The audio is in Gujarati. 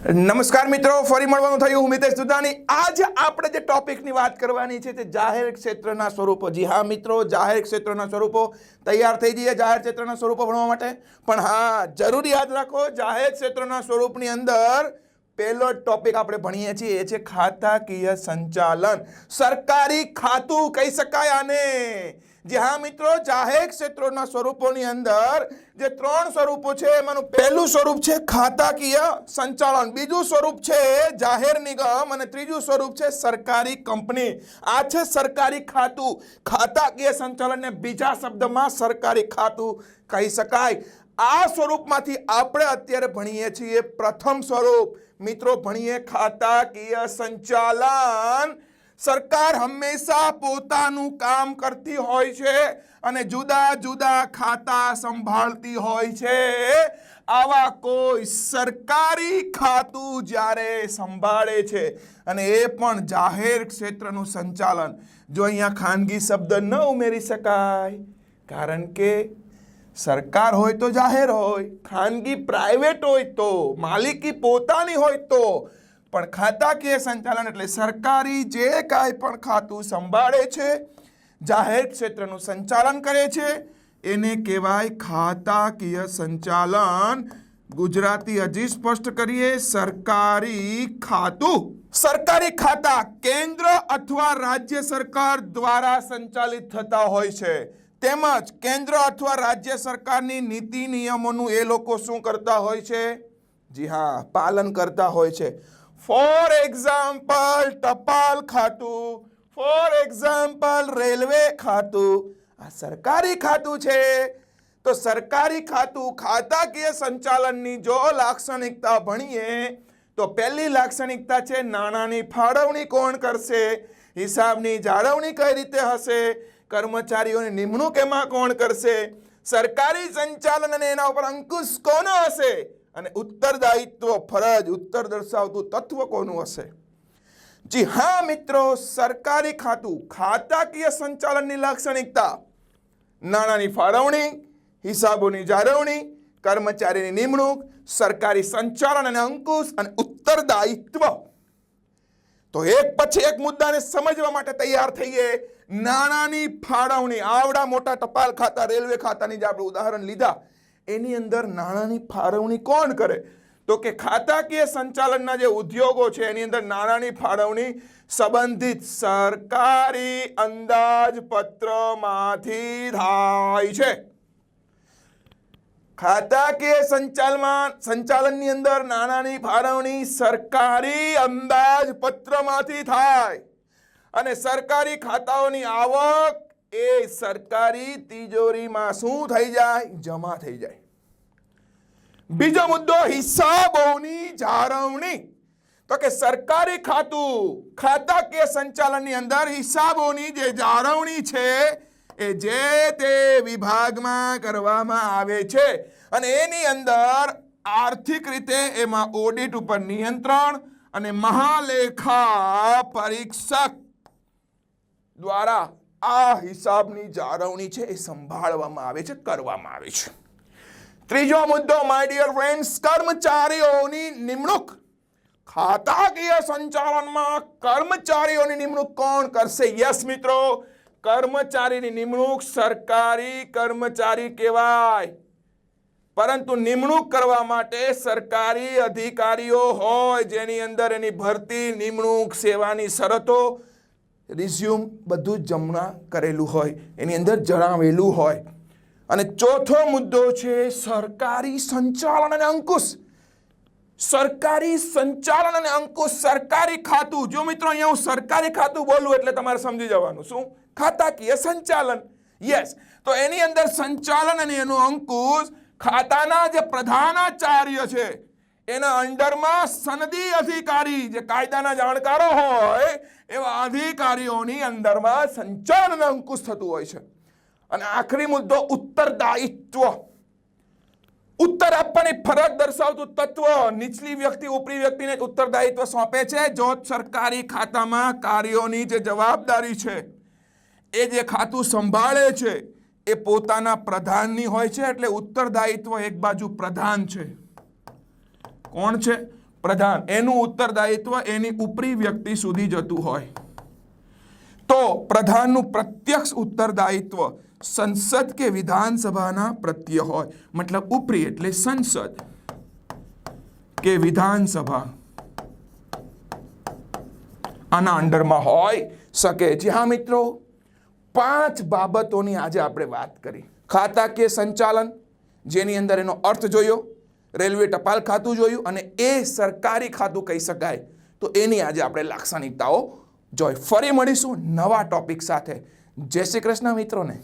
નમસ્કાર મિત્રો, ફરી મળવાનું થયું. હું મિતેશ દુધાની. આજે આપણે જે ટોપિકની વાત કરવાની છે તે જાહેર ક્ષેત્રના સ્વરૂપો. જી હા મિત્રો, જાહેર ક્ષેત્રના સ્વરૂપો. તૈયાર થઈ જઈએ જાહેર ક્ષેત્રના સ્વરૂપો ભણવા માટે. પણ હા, જરૂર યાદ રાખો, જાહેર ક્ષેત્રના સ્વરૂપની અંદર પહેલો ટોપિક આપણે ભણીએ છીએ એ છે ખાતાકીય સંચાલન. સરકારી ખાતું કહી શકાય આને. જી હા મિત્રો, જાહેર ક્ષેત્રોના સ્વરૂપોની અંદર જે ત્રણ સ્વરૂપો છે એમાંનું પહેલું સ્વરૂપ છે ખાતાકીય સંચાલન, બીજું સ્વરૂપ છે જાહેર નિગમ અને ત્રીજું સ્વરૂપ છે સરકારી કંપની. આ છે સરકારી ખાતું. ખાતાકીય સંચાલનને બીજા શબ્દમાં સરકારી ખાતું કહી શકાય. આ સ્વરૂપમાંથી આપણે અત્યારે ભણીએ છીએ પ્રથમ સ્વરૂપ. મિત્રો, ભણીએ ખાતાકીય સંચાલન. સરકાર હંમેશા પોતાનું કામ કરતી હોય છે અને જુદા જુદા ખાતા સંભાળતી હોય છે. આવા કોઈ સરકારી ખાતું જ્યારે સંભાળે છે અને એ પણ જાહેર ક્ષેત્રનું સંચાલન, જો અહીંયા ખાનગી શબ્દ ન ઉમેરી શકાય, કારણ કે સરકાર હોય તો જાહેર હોય, ખાનગી પ્રાઇવેટ હોય તો, માલિકી પોતાની હોય તો, પણ ખાતાકીય સંચાલન એટલે સરકારી જે કાંઈ પણ ખાતું સંભાળે છે, જાહેર ક્ષેત્રનું સંચાલન કરે છે, એને કહેવાય ખાતાકીય સંચાલન. ગુજરાતી હજી સ્પષ્ટ કરીએ, સરકારી ખાતું. સરકારી ખાતા કેન્દ્ર અથવા રાજ્ય સરકાર દ્વારા સંચાલિત થતા હોય છે. તેમજ કેન્દ્ર અથવા રાજ્ય સરકારની નીતિ નિયમોનું એ લોકો શું કરતા હોય છે? જી હા, પાલન કરતા હોય છે. ફોર એક્ઝામ્પલ ટપાલ ખાતું, ફોર એક્ઝામ્પલ રેલવે ખાતું. આ સરકારી ખાતું છે. તો સરકારી ખાતું ખાતાકીય સંચાલનની જો લાક્ષણિકતા ભણીએ તો પહેલી લાક્ષણિકતા છે નાણાંની ફાળવણી કોણ કરશે, હિસાબની જાળવણી કઈ રીતે હશે, કર્મચારીઓની નિમણૂક એમાં કોણ કરશે, સરકારી સંચાલન અને એના ઉપર અંકુશ કોનો હશે, અને ઉત્તરદાયિત્વ ફરજ ઉત્તર દર્શાવતું તત્વ કોનું હશે. જી હા મિત્રો, સરકારી ખાતું ખાતાકીય સંચાલનની લાક્ષણિકતા નાણાંની ફાળવણી, હિસાબોની જાળવણી, કર્મચારીની નિમણૂક, સરકારી સંચાલન અને અંકુશ અને ઉત્તરદાયિત્વ. તો એક પછી એક મુદ્દાને સમજવા માટે તૈયાર થઈએ. નાણાંની ફાળવણી, આવડા મોટા ટપાલ ખાતા, રેલવે ખાતાની જે આપણે ઉદાહરણ લીધા, એની અંદર નાણાંની ફાળવણી કોણ કરે? તો કે ખાતાકીય સંચાલનના જે ઉદ્યોગો છે એની અંદર નાણાંની ફાળવણી સંબંધિત સરકારી અંદાજપત્રમાંથી થાય છે. ખાતાકીય સંચાલનની અંદર નાણાંની ફાળવણી સરકારી અંદાજપત્રમાંથી થાય અને સરકારી ખાતાઓની આવક એ સરકારી તિજોરીમાં શું થઈ જાય? જમા થઈ જાય. બીજો મુદ્દો હિસાબોની જાળવણી. તો કે સરકારી ખાતું ખાતાકીય સંચાલનની અંદર હિસાબોની જે જાળવણી છે એ જે તે વિભાગમાં કરવામાં આવે છે અને એની અંદર આર્થિક રીતે એમાં ઓડિટ ઉપર નિયંત્રણ અને મહાલેખા પરીક્ષક દ્વારા આ હિસાબની જાળવણી છે એ સંભાળવામાં આવે છે, કરવામાં આવે છે. ત્રીજો મુદ્દો માય ડિયર ફ્રેન્ડ્સ, કર્મચારીઓની નિમણૂક. ખાતાકીય સંચાલનમાં કર્મચારીઓની નિમણૂક કોણ કરશે? યસ મિત્રો, કર્મચારીની નિમણૂક સરકારી કર્મચારી કહેવાય, પરંતુ નિમણૂક કરવા માટે સરકારી અધિકારીઓ હોય જેની અંદર એની ભરતી, નિમણૂક, સેવાની શરતો, રિઝ્યુમ બધું જમા કરેલું હોય, એની અંદર જણાવેલું હોય. અને ચોથો મુદ્દો છે સરકારી સંચાલન અને અંકુશ. સરકારી સંચાલન અને અંકુશ, સરકારી ખાતું. જો મિત્રો અહીંયા હું સરકારી ખાતું બોલું એટલે તમારે સમજી જવાનું શું? ખાતાકીય સંચાલન. યસ, તો એની અંદર સંચાલન અને એનું અંકુશ ખાતાના જે પ્રધાનાચાર્ય છે એના અંડરમાં સનદી અધિકારી, જે કાયદાના જાણકારો હોય એવા અધિકારીઓની અંદરમાં સંચાલન અંકુશ થતું હોય છે. અને આખરી મુદ્દો ઉત્તરદાયિત્વ. ઉત્તર આપવાની ફરજ દર્શાવતું તત્વ. નીચલી વ્યક્તિ ઉપરી વ્યક્તિને ઉત્તરદાયિત્વ સોંપે છે. જો સરકારી ખાતામાં કાર્યોની જે જવાબદારી છે એ જે ખાતું સંભાળે છે એ પોતાના પ્રધાનની હોય છે, એટલે ઉત્તરદાયિત્વ એક બાજુ પ્રધાન છે. કોણ છે? પ્રધાન એનું ઉત્તરદાયિત્વ એની ઉપરી વ્યક્તિ સુધી જતું હોય તો પ્રધાનનું પ્રત્યક્ષ ઉત્તરદાયિત્વ સંસદ કે વિધાનસભાના પ્રત્યે હોય, મતલબ ઉપરી એટલે સંસદ કે વિધાનસભા આના અંડરમાં હોય શકે. જી હા મિત્રો, 5 બાબતોની આજે આપણે વાત કરી. ખાતાકીય સંચાલન, જેની અંદર એનો અર્થ જોયો, રેલવે ટપાલ ખાતું જોયું, અને એ સરકારી ખાતું કહી શકાય તો એની આજે આપણે લાક્ષણિકતાઓ જોઈ. ફરી મળીશું નવા ટોપિક સાથે. જય શ્રી કૃષ્ણ મિત્રોને.